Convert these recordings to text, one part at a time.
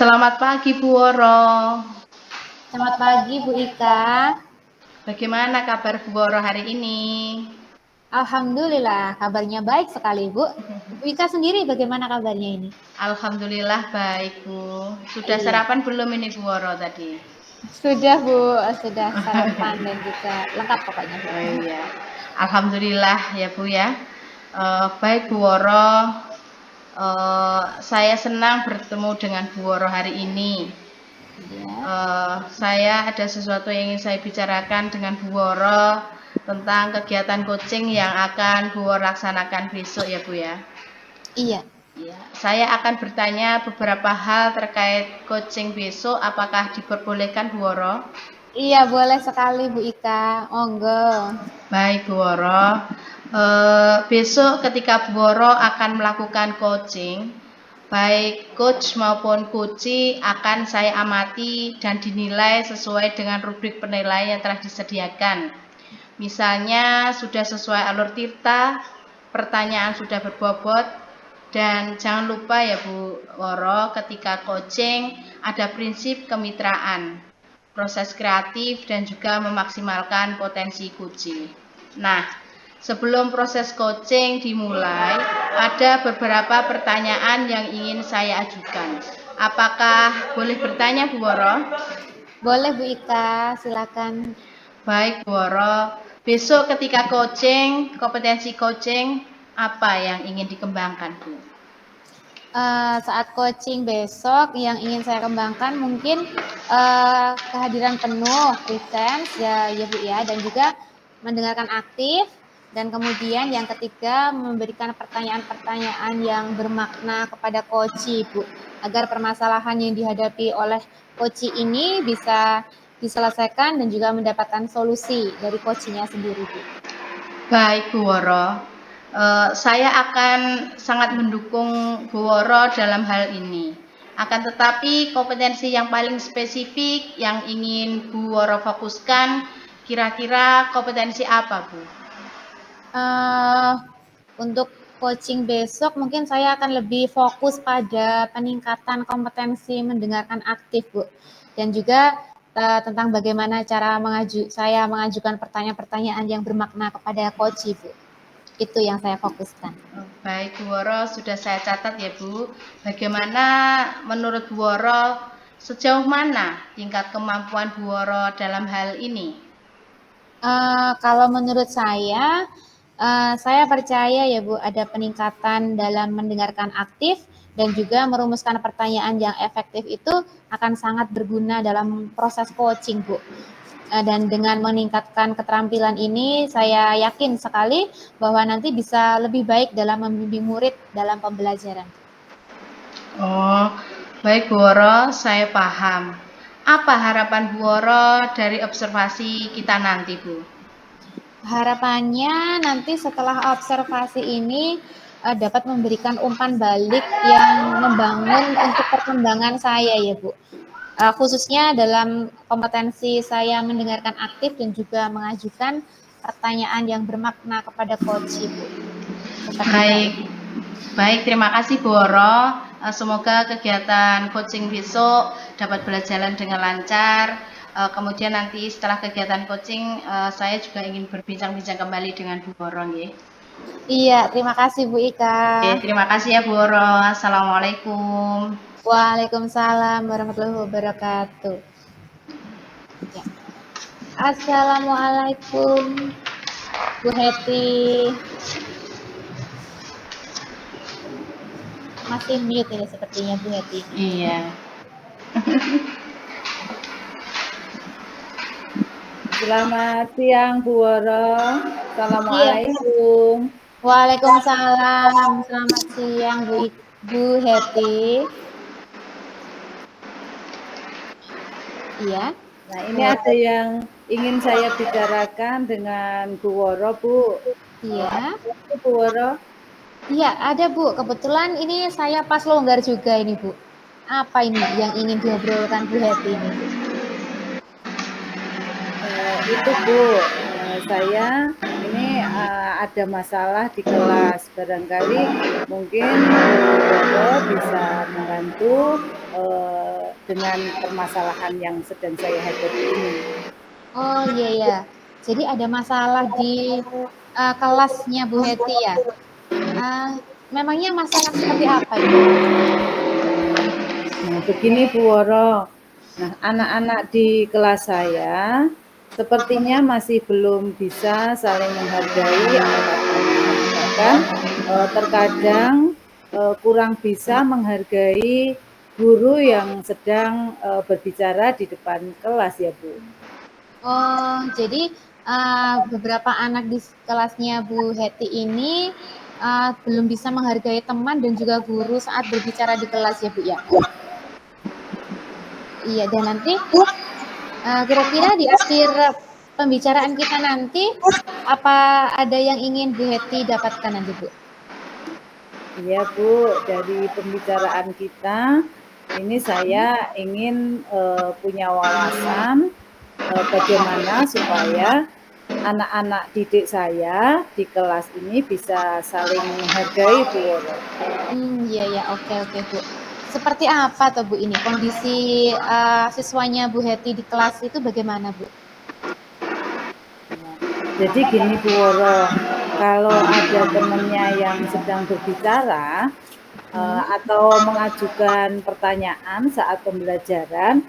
Selamat pagi Bu Woro. Selamat pagi Bu Ika. Bagaimana kabar Bu Woro hari ini? Alhamdulillah kabarnya baik sekali Bu. Bu Ika sendiri bagaimana kabarnya ini? Alhamdulillah baik Bu. Sudah Iya. sarapan belum ini Bu Woro tadi? Sudah Bu, sudah sarapan dan juga lengkap pokoknya Bu. Oh iya. Alhamdulillah ya Bu ya. Baik Bu Woro. Saya senang bertemu dengan Bu Woro hari ini. Saya ada sesuatu yang ingin saya bicarakan dengan Bu Woro tentang kegiatan coaching yang akan Bu Woro laksanakan besok ya Bu ya. Iya. Ya, saya akan bertanya beberapa hal terkait coaching besok. Apakah diperbolehkan Bu Woro? Iya boleh sekali Bu Ika, monggo. Baik Bu Woro. Besok ketika Bu Woro akan melakukan coaching, baik coach maupun coachee akan saya amati dan dinilai sesuai dengan rubrik penilaian yang telah disediakan. Misalnya sudah sesuai alur tirta, pertanyaan sudah berbobot, dan jangan lupa ya Bu Woro, ketika coaching ada prinsip kemitraan, proses kreatif, dan juga memaksimalkan potensi coaching. Nah, sebelum proses coaching dimulai, ada beberapa pertanyaan yang ingin saya ajukan. Apakah boleh bertanya Bu Woro? Boleh Bu Ika, silakan. Baik Bu Woro, besok ketika coaching, kompetensi coaching, apa yang ingin dikembangkan Bu? Saat coaching besok yang ingin saya kembangkan mungkin kehadiran penuh, presence ya Bu ya, dan juga mendengarkan aktif, dan kemudian yang ketiga memberikan pertanyaan-pertanyaan yang bermakna kepada coachee Bu, agar permasalahan yang dihadapi oleh coachee ini bisa diselesaikan dan juga mendapatkan solusi dari coachee-nya sendiri Bu. Baik Bu Woro, saya akan sangat mendukung Bu Woro dalam hal ini. Akan tetapi kompetensi yang paling spesifik yang ingin Bu Woro fokuskan, kira-kira kompetensi apa Bu? Untuk coaching besok mungkin saya akan lebih fokus pada peningkatan kompetensi mendengarkan aktif Bu, dan juga tentang bagaimana cara saya mengajukan pertanyaan-pertanyaan yang bermakna kepada coach Bu. Itu yang saya fokuskan. Baik Bu Woro, sudah saya catat ya Bu. Bagaimana menurut Bu Woro, sejauh mana tingkat kemampuan Bu Woro dalam hal ini? Kalau menurut saya percaya ya Bu, ada peningkatan dalam mendengarkan aktif dan juga merumuskan pertanyaan yang efektif itu akan sangat berguna dalam proses coaching Bu. Dan dengan meningkatkan keterampilan ini, saya yakin sekali bahwa nanti bisa lebih baik dalam membimbing murid dalam pembelajaran. Oh, baik Bu Woro, saya paham. Apa harapan Bu Woro dari observasi kita nanti Bu? Harapannya nanti setelah observasi ini dapat memberikan umpan balik yang membangun untuk perkembangan saya ya Bu. Khususnya dalam kompetensi saya mendengarkan aktif dan juga mengajukan pertanyaan yang bermakna kepada coach Bu. Baik, terima kasih Bu Woro. Semoga kegiatan coaching besok dapat berjalan dengan lancar. Kemudian nanti setelah kegiatan coaching, saya juga ingin berbincang-bincang kembali dengan Bu Woro ya. Iya, terima kasih Bu Ika. Oke, terima kasih ya Bu Woro. Assalamualaikum. Waalaikumsalam warahmatullahi wabarakatuh. Ya. Assalamualaikum Bu Heti. Masih mute ini sepertinya Bu Heti. Iya. Selamat siang Bu Woro. Assalamualaikum. Waalaikumsalam. Selamat siang Bu Heti. Iya. Nah, ini ada yang ingin saya bicarakan dengan Bu Woro, Bu. Iya. Bu Woro. Iya, ada Bu. Kebetulan ini saya pas longgar juga ini Bu. Apa ini yang ingin diobrolkan Bu Heti ini? Itu Bu, saya ini ada masalah di kelas. Barangkali mungkin Bu Woro bisa membantu dengan permasalahan yang sedang saya hadapi ini. Oh iya ya. Jadi ada masalah di kelasnya Bu Heti ya. Memangnya masalah seperti apa ini? Nah, begini Bu Woro. Nah, anak-anak di kelas saya sepertinya masih belum bisa saling menghargai antar teman. Bahkan terkadang kurang bisa menghargai guru yang sedang berbicara di depan kelas ya Bu. Oh, jadi beberapa anak di kelasnya Bu Heti ini belum bisa menghargai teman dan juga guru saat berbicara di kelas ya Bu ya. Iya, dan nanti kira-kira di akhir pembicaraan kita nanti, apa ada yang ingin Bu Heti dapatkan nanti Bu? Iya Bu, dari pembicaraan kita ini saya ingin punya wawasan bagaimana supaya anak-anak didik saya di kelas ini bisa saling menghargai Bu Woro. Iya ya, oke oke Bu. Seperti apa tuh Bu ini kondisi siswanya Bu Heti di kelas itu bagaimana Bu? Jadi gini Bu Woro, kalau ada temannya yang sedang berbicara atau mengajukan pertanyaan saat pembelajaran,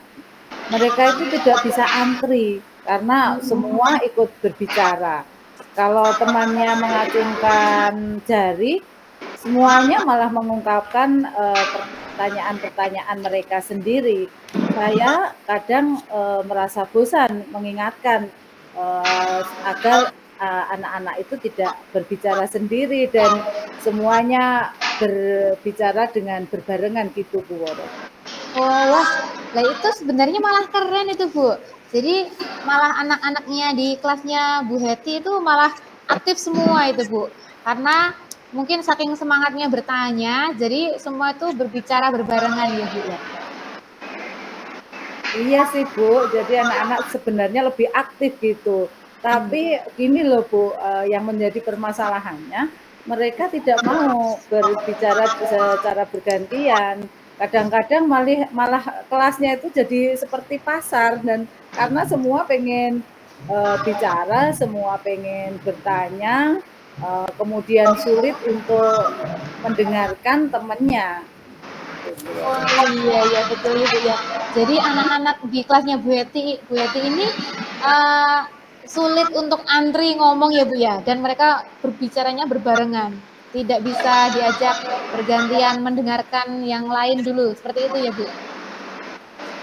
mereka itu tidak bisa antri karena semua ikut berbicara. Kalau temannya mengacungkan jari, semuanya malah mengungkapkan pertanyaan-pertanyaan mereka sendiri. Saya kadang merasa bosan mengingatkan agar anak-anak itu tidak berbicara sendiri dan semuanya berbicara dengan berbarengan gitu Bu Woro. Oh, wah, lah itu sebenarnya malah keren itu Bu. Jadi malah anak-anaknya di kelasnya Bu Heti itu malah aktif semua itu Bu. Karena mungkin saking semangatnya bertanya, jadi semua itu berbicara berbarengan ya Bu ya. Iya sih Bu, jadi anak-anak sebenarnya lebih aktif gitu. Tapi gini loh Bu, yang menjadi permasalahannya, mereka tidak mau berbicara secara bergantian. Kadang-kadang malah kelasnya itu jadi seperti pasar dan karena semua pengen bicara, semua pengen bertanya, kemudian sulit untuk mendengarkan temannya. Oh iya ya betul ya Bu ya. Jadi anak-anak di kelasnya Bu Heti ini uh, sulit untuk antri ngomong ya Bu ya, dan mereka berbicaranya berbarengan, tidak bisa diajak bergantian mendengarkan yang lain dulu, seperti itu ya Bu.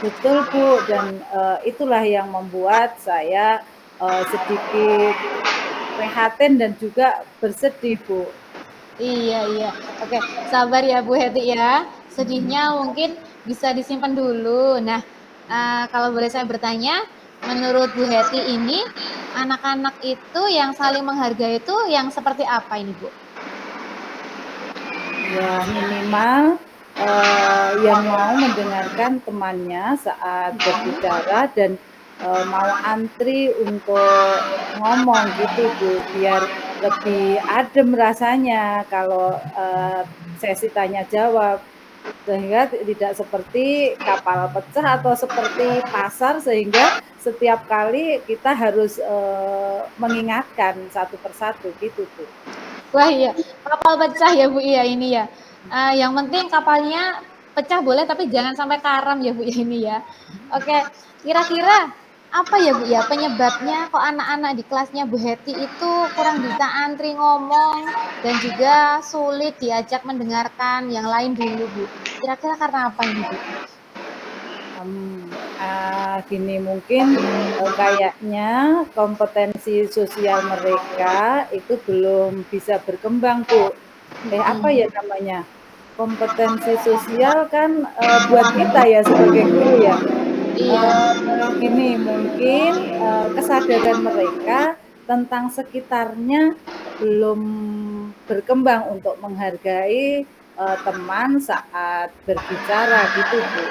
Betul Bu, dan itulah yang membuat saya sedikit prihatin dan juga bersedih Bu. Iya iya, oke sabar ya Bu Heti ya. Sedihnya mungkin bisa disimpan dulu. Nah, kalau boleh saya bertanya, menurut Bu Heti ini anak-anak itu yang saling menghargai itu yang seperti apa ini Bu? Ya minimal yang mau mendengarkan temannya saat berbicara dan mau antri untuk ngomong gitu Bu, biar lebih adem rasanya kalau sesi tanya jawab. Sehingga tidak seperti kapal pecah atau seperti pasar sehingga setiap kali kita harus mengingatkan satu persatu gitu Bu. Wah iya, kapal pecah ya Bu ya ini ya. Yang penting kapalnya pecah boleh tapi jangan sampai karam ya Bu ya ini ya. Oke, kira-kira apa ya Bu ya penyebabnya kok anak-anak di kelasnya Bu Heti itu kurang bisa antri ngomong dan juga sulit diajak mendengarkan yang lain dulu Bu. Kira-kira karena apa ini Bu? Gini mungkin kayaknya kompetensi sosial mereka itu belum bisa berkembang Bu. Apa ya namanya? Kompetensi sosial kan buat kita ya sebagai guru ya. Iya. Gini mungkin kesadaran mereka tentang sekitarnya belum berkembang untuk menghargai teman saat berbicara gitu Bu.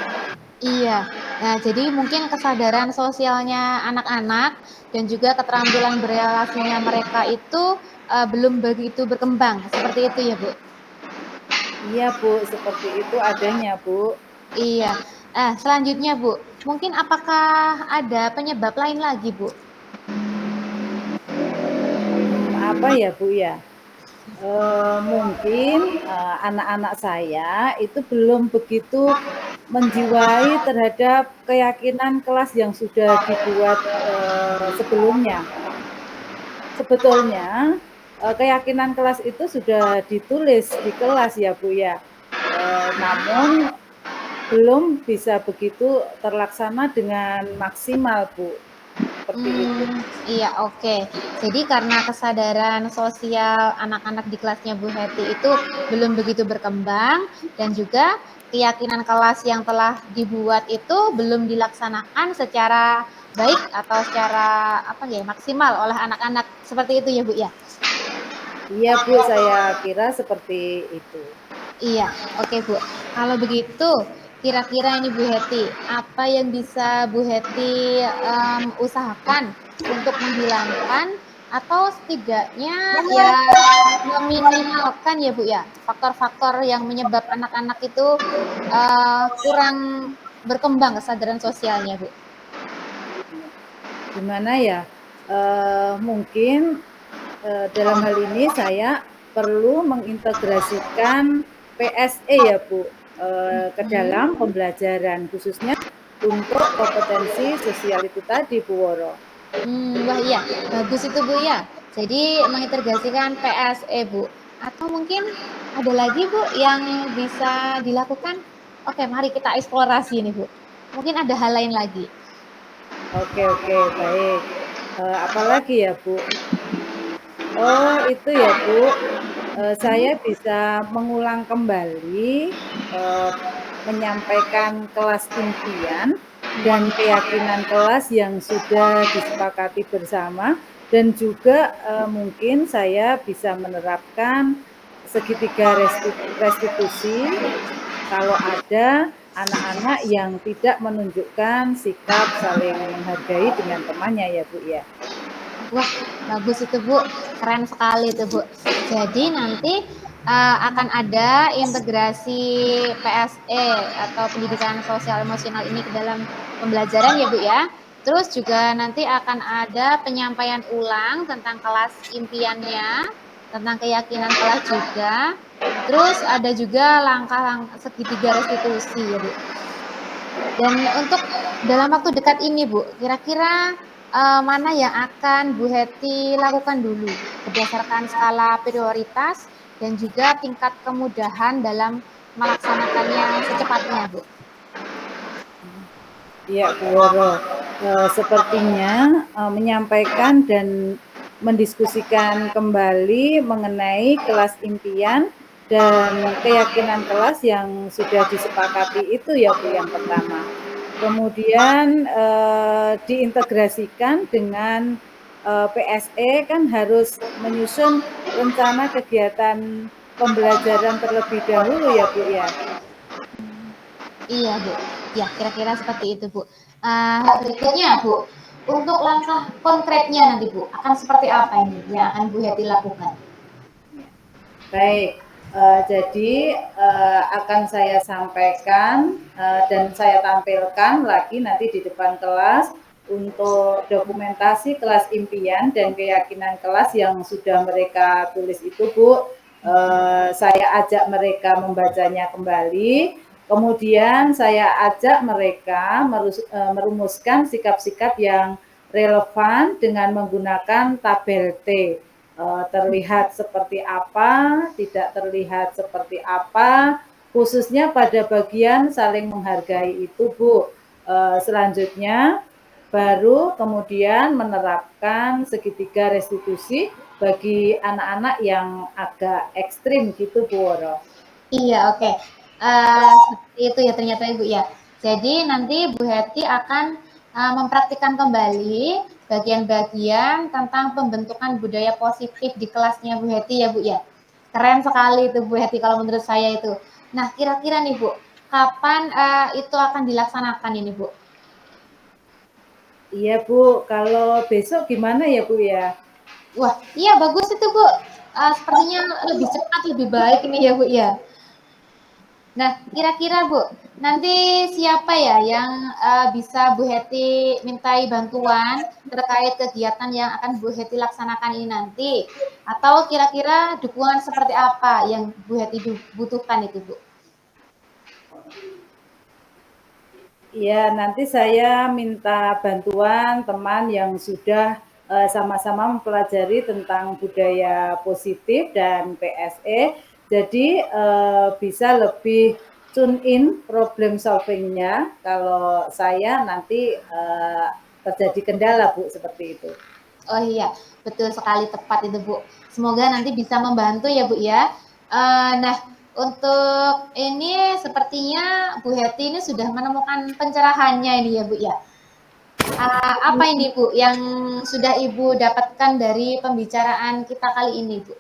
Iya. Nah, jadi mungkin kesadaran sosialnya anak-anak dan juga keterampilan berelasinya mereka itu belum begitu berkembang, seperti itu ya, Bu? Iya Bu, seperti itu adanya Bu. Iya. Selanjutnya Bu, mungkin apakah ada penyebab lain lagi Bu? Apa ya Bu ya? Mungkin anak-anak saya itu belum begitu menjiwai terhadap keyakinan kelas yang sudah dibuat sebelumnya. Sebetulnya keyakinan kelas itu sudah ditulis di kelas ya Bu ya. Namun belum bisa begitu terlaksana dengan maksimal Bu. Seperti itu. Iya, oke. Jadi karena kesadaran sosial anak-anak di kelasnya Bu Heti itu belum begitu berkembang dan juga keyakinan kelas yang telah dibuat itu belum dilaksanakan secara baik atau secara maksimal oleh anak-anak seperti itu ya Bu ya. Iya Bu, saya kira seperti itu. Iya, oke Bu. Kalau begitu, kira-kira ini Bu Heti, apa yang bisa Bu Heti usahakan untuk menghilangkan atau setidaknya ya meminimalkan ya Bu ya faktor-faktor yang menyebab anak-anak itu kurang berkembang kesadaran sosialnya Bu. Gimana ya? Mungkin dalam hal ini saya perlu mengintegrasikan PSE ya Bu ke dalam pembelajaran khususnya untuk kompetensi sosial itu tadi Bu Woro. Wah iya, bagus itu Bu ya. Jadi mengintegrasikan PSE Bu. Atau mungkin ada lagi Bu yang bisa dilakukan? Oke, mari kita eksplorasi ini Bu. Mungkin ada hal lain lagi. Oke, baik. Apalagi ya Bu? Oh itu ya Bu, saya bisa mengulang kembali menyampaikan kelas impian dan keyakinan kelas yang sudah disepakati bersama dan juga mungkin saya bisa menerapkan segitiga restitusi kalau ada anak-anak yang tidak menunjukkan sikap saling menghargai dengan temannya ya Bu ya. Wah, bagus itu Bu. Keren sekali itu Bu. Jadi nanti akan ada integrasi PSE atau pendidikan sosial emosional ini ke dalam pembelajaran ya Bu ya. Terus juga nanti akan ada penyampaian ulang tentang kelas impiannya, tentang keyakinan kelas juga. Terus ada juga langkah-langkah segitiga restitusi ya Bu. Dan untuk dalam waktu dekat ini Bu, kira-kira mana yang akan Bu Heti lakukan dulu berdasarkan skala prioritas dan juga tingkat kemudahan dalam melaksanakannya secepatnya Bu? Ya, Bu Woro, sepertinya menyampaikan dan mendiskusikan kembali mengenai kelas impian dan keyakinan kelas yang sudah disepakati itu ya Bu yang pertama. Kemudian diintegrasikan dengan PSE kan harus menyusun rencana kegiatan pembelajaran terlebih dahulu ya Bu ya. Iya Bu, ya kira-kira seperti itu Bu. Berikutnya Bu, untuk langkah konkretnya nanti Bu, akan seperti apa ini yang akan Bu Heti lakukan? Baik, jadi akan saya sampaikan dan saya tampilkan lagi nanti di depan kelas untuk dokumentasi kelas impian dan keyakinan kelas yang sudah mereka tulis itu Bu. Saya ajak mereka membacanya kembali, kemudian saya ajak mereka merumuskan sikap-sikap yang relevan dengan menggunakan tabel T. Terlihat seperti apa, tidak terlihat seperti apa, khususnya pada bagian saling menghargai itu Bu. Selanjutnya baru kemudian menerapkan segitiga restitusi bagi anak-anak yang agak ekstrim gitu Bu Woro. Iya, oke. Seperti itu ya ternyata Ibu ya. Jadi nanti Bu Heti akan mempraktikkan kembali bagian-bagian tentang pembentukan budaya positif di kelasnya Bu Heti ya Bu ya. Keren sekali itu Bu Heti kalau menurut saya itu. Nah, kira-kira nih Bu, kapan itu akan dilaksanakan ini Bu? Iya Bu, kalau besok gimana ya Bu ya? Wah, iya bagus itu Bu. Sepertinya lebih cepat, lebih baik ini ya Bu ya. Nah, kira-kira Bu, nanti siapa ya yang bisa Bu Heti mintai bantuan terkait kegiatan yang akan Bu Heti laksanakan ini nanti? Atau kira-kira dukungan seperti apa yang Bu Heti butuhkan itu, Bu? Ya, nanti saya minta bantuan teman yang sudah sama-sama mempelajari tentang budaya positif dan PSE, jadi bisa lebih tune in problem solving-nya kalau saya nanti terjadi kendala, Bu, seperti itu. Oh iya, betul sekali, tepat itu, Bu. Semoga nanti bisa membantu ya, Bu ya. Nah, untuk ini sepertinya Bu Heti ini sudah menemukan pencerahannya ini ya, Bu ya. Apa ini, Bu, yang sudah Ibu dapatkan dari pembicaraan kita kali ini, Bu?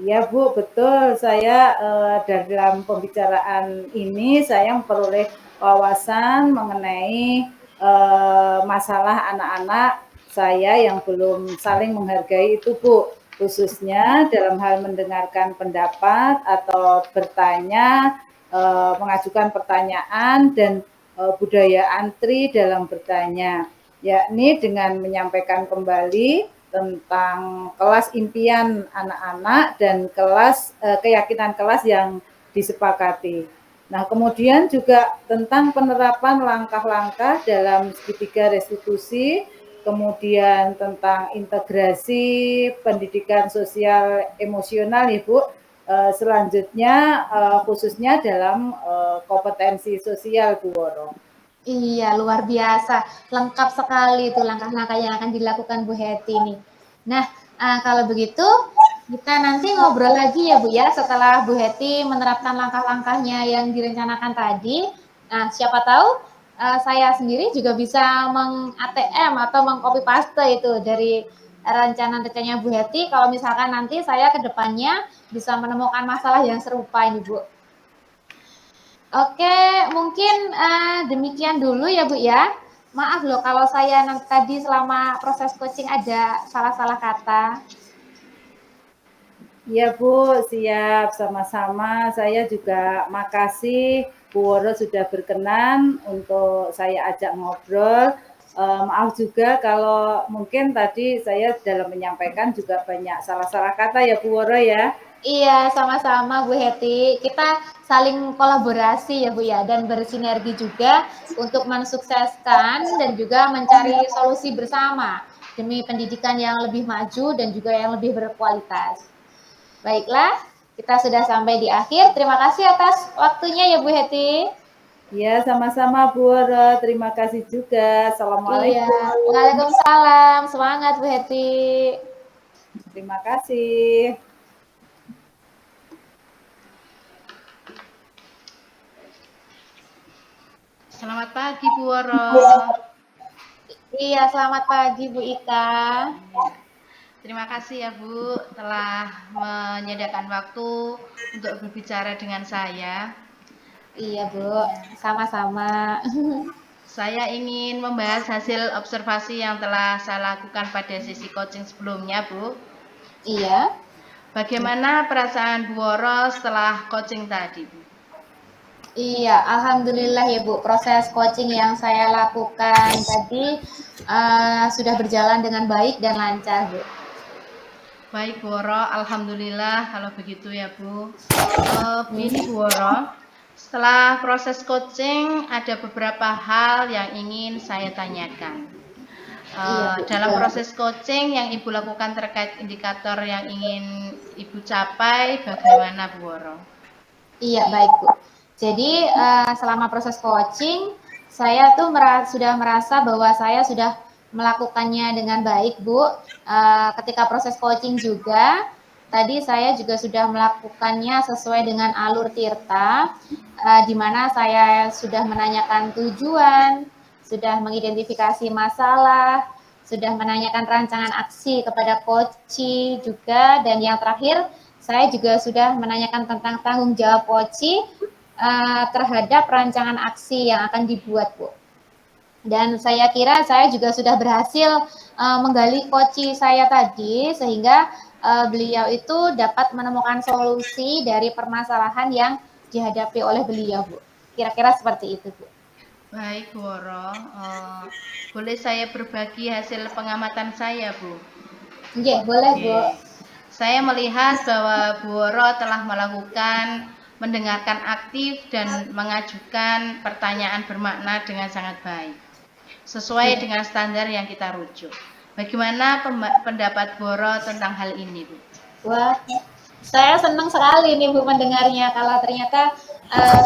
Ya Bu, betul. Saya dalam pembicaraan ini saya memperoleh wawasan mengenai masalah anak-anak saya yang belum saling menghargai itu Bu. Khususnya dalam hal mendengarkan pendapat atau bertanya, mengajukan pertanyaan dan budaya antri dalam bertanya. Yakni dengan menyampaikan kembali tentang kelas impian anak-anak dan kelas keyakinan kelas yang disepakati. Nah, kemudian juga tentang penerapan langkah-langkah dalam segitiga restitusi, kemudian tentang integrasi pendidikan sosial emosional, Ibu. Selanjutnya khususnya dalam kompetensi sosial, Bu Woro. Iya, luar biasa. Lengkap sekali itu langkah-langkah yang akan dilakukan Bu Heti ini. Nah, kalau begitu kita nanti ngobrol lagi ya Bu ya setelah Bu Heti menerapkan langkah-langkahnya yang direncanakan tadi. Nah, siapa tahu saya sendiri juga bisa meng-ATM atau meng-copy paste itu dari rencana-rencananya Bu Heti kalau misalkan nanti saya ke depannya bisa menemukan masalah yang serupa ini Bu. Oke, mungkin demikian dulu ya Bu ya. Maaf loh kalau saya tadi selama proses coaching ada salah-salah kata. Iya Bu, siap sama-sama. Saya juga makasih Bu Woro sudah berkenan untuk saya ajak ngobrol. Maaf juga kalau mungkin tadi saya dalam menyampaikan juga banyak salah-salah kata ya Bu Woro ya. Iya, sama-sama Bu Heti. Kita saling kolaborasi ya Bu ya, dan bersinergi juga untuk mensukseskan dan juga mencari solusi bersama demi pendidikan yang lebih maju dan juga yang lebih berkualitas. Baiklah, kita sudah sampai di akhir. Terima kasih atas waktunya ya Bu Heti. Ya, sama-sama Bu Woro. Terima kasih juga. Iya, Assalamualaikum. Waalaikumsalam. Semangat Bu Heti. Terima kasih. Selamat pagi Bu Woro. Iya, selamat pagi Bu Ika. Terima kasih ya Bu telah menyediakan waktu untuk berbicara dengan saya. Iya Bu, sama-sama. Saya ingin membahas hasil observasi yang telah saya lakukan pada sesi coaching sebelumnya Bu. Iya. Bagaimana perasaan Bu Woro setelah coaching tadi Bu? Iya, alhamdulillah ya Bu, proses coaching yang saya lakukan tadi sudah berjalan dengan baik dan lancar Bu. Baik Bu Woro, alhamdulillah kalau begitu ya Bu. Ini Bu Woro, setelah proses coaching ada beberapa hal yang ingin saya tanyakan. Dalam proses coaching yang Ibu lakukan terkait indikator yang ingin Ibu capai, bagaimana Bu Woro? Iya, baik Bu. Jadi selama proses coaching, saya tuh sudah merasa bahwa saya sudah melakukannya dengan baik Bu. Ketika proses coaching juga, tadi saya juga sudah melakukannya sesuai dengan alur Tirta, di mana saya sudah menanyakan tujuan, sudah mengidentifikasi masalah, sudah menanyakan rancangan aksi kepada coach juga, dan yang terakhir saya juga sudah menanyakan tentang tanggung jawab coach terhadap rancangan aksi yang akan dibuat Bu. Dan saya kira saya juga sudah berhasil menggali coach saya tadi sehingga beliau itu dapat menemukan solusi dari permasalahan yang dihadapi oleh beliau, Bu. Kira-kira seperti itu, Bu. Baik, Bu Woro. Boleh saya berbagi hasil pengamatan saya, Bu? Oke, boleh, Bu. Oke. Saya melihat bahwa Bu Woro telah melakukan mendengarkan aktif dan mengajukan pertanyaan bermakna dengan sangat baik, sesuai dengan standar yang kita rujuk. Bagaimana pendapat Bu Woro tentang hal ini, Bu? Wah, saya senang sekali nih Bu mendengarnya kalau ternyata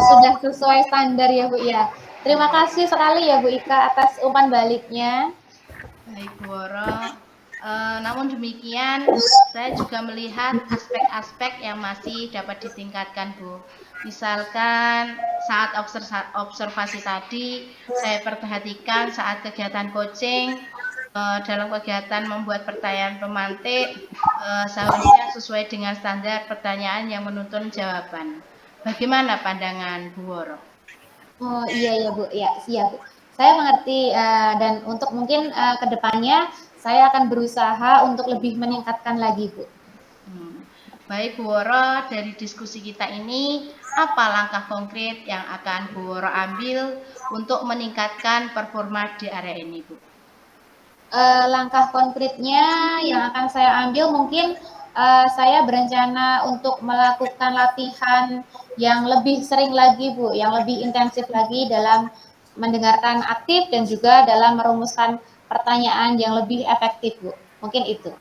sudah sesuai standar ya Bu ya. Terima kasih sekali ya Bu Ika atas umpan baliknya. Baik, Bu Woro. Namun demikian, saya juga melihat aspek-aspek yang masih dapat ditingkatkan, Bu. Misalkan saat observasi tadi, saya perhatikan saat kegiatan coaching, dalam kegiatan membuat pertanyaan pemantik, seharusnya sesuai dengan standar pertanyaan yang menuntun jawaban. Bagaimana pandangan Bu Woro? Oh iya ya Bu, ya siap Bu. Saya mengerti dan untuk mungkin kedepannya saya akan berusaha untuk lebih meningkatkan lagi Bu. Baik Bu Woro, dari diskusi kita ini, apa langkah konkret yang akan Bu Woro ambil untuk meningkatkan performa di area ini, Bu? Langkah konkretnya yang akan saya ambil mungkin saya berencana untuk melakukan latihan yang lebih sering lagi Bu, yang lebih intensif lagi dalam mendengarkan aktif dan juga dalam merumuskan pertanyaan yang lebih efektif Bu. Mungkin itu.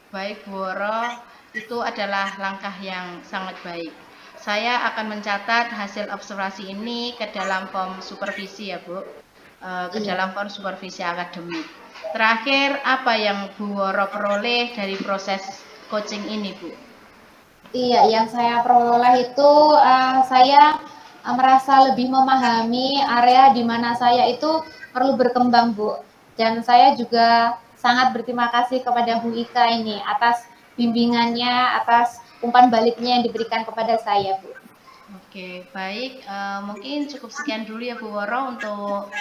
Baik Bu Woro, itu adalah langkah yang sangat baik. Saya akan mencatat hasil observasi ini ke dalam form supervisi ya Bu, ke dalam form supervisi akademik. Terakhir, apa yang Bu Woro peroleh dari proses coaching ini, Bu? Iya, yang saya peroleh itu saya merasa lebih memahami area di mana saya itu perlu berkembang, Bu. Dan saya juga sangat berterima kasih kepada Bu Ika ini atas bimbingannya, atas umpan baliknya yang diberikan kepada saya, Bu. Oke, baik. Mungkin cukup sekian dulu ya Bu Woro untuk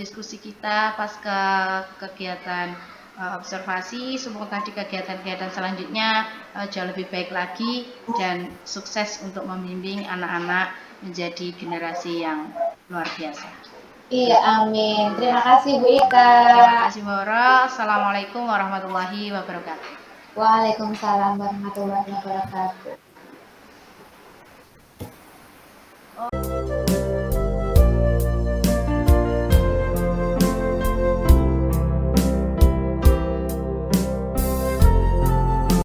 diskusi kita pasca kegiatan observasi. Semoga di kegiatan-kegiatan selanjutnya jauh lebih baik lagi dan sukses untuk membimbing anak-anak menjadi generasi yang luar biasa. Iya, amin. Terima kasih Bu Ika. Terima kasih Bu Woro. Assalamualaikum warahmatullahi wabarakatuh. Waalaikumsalam warahmatullahi wabarakatuh.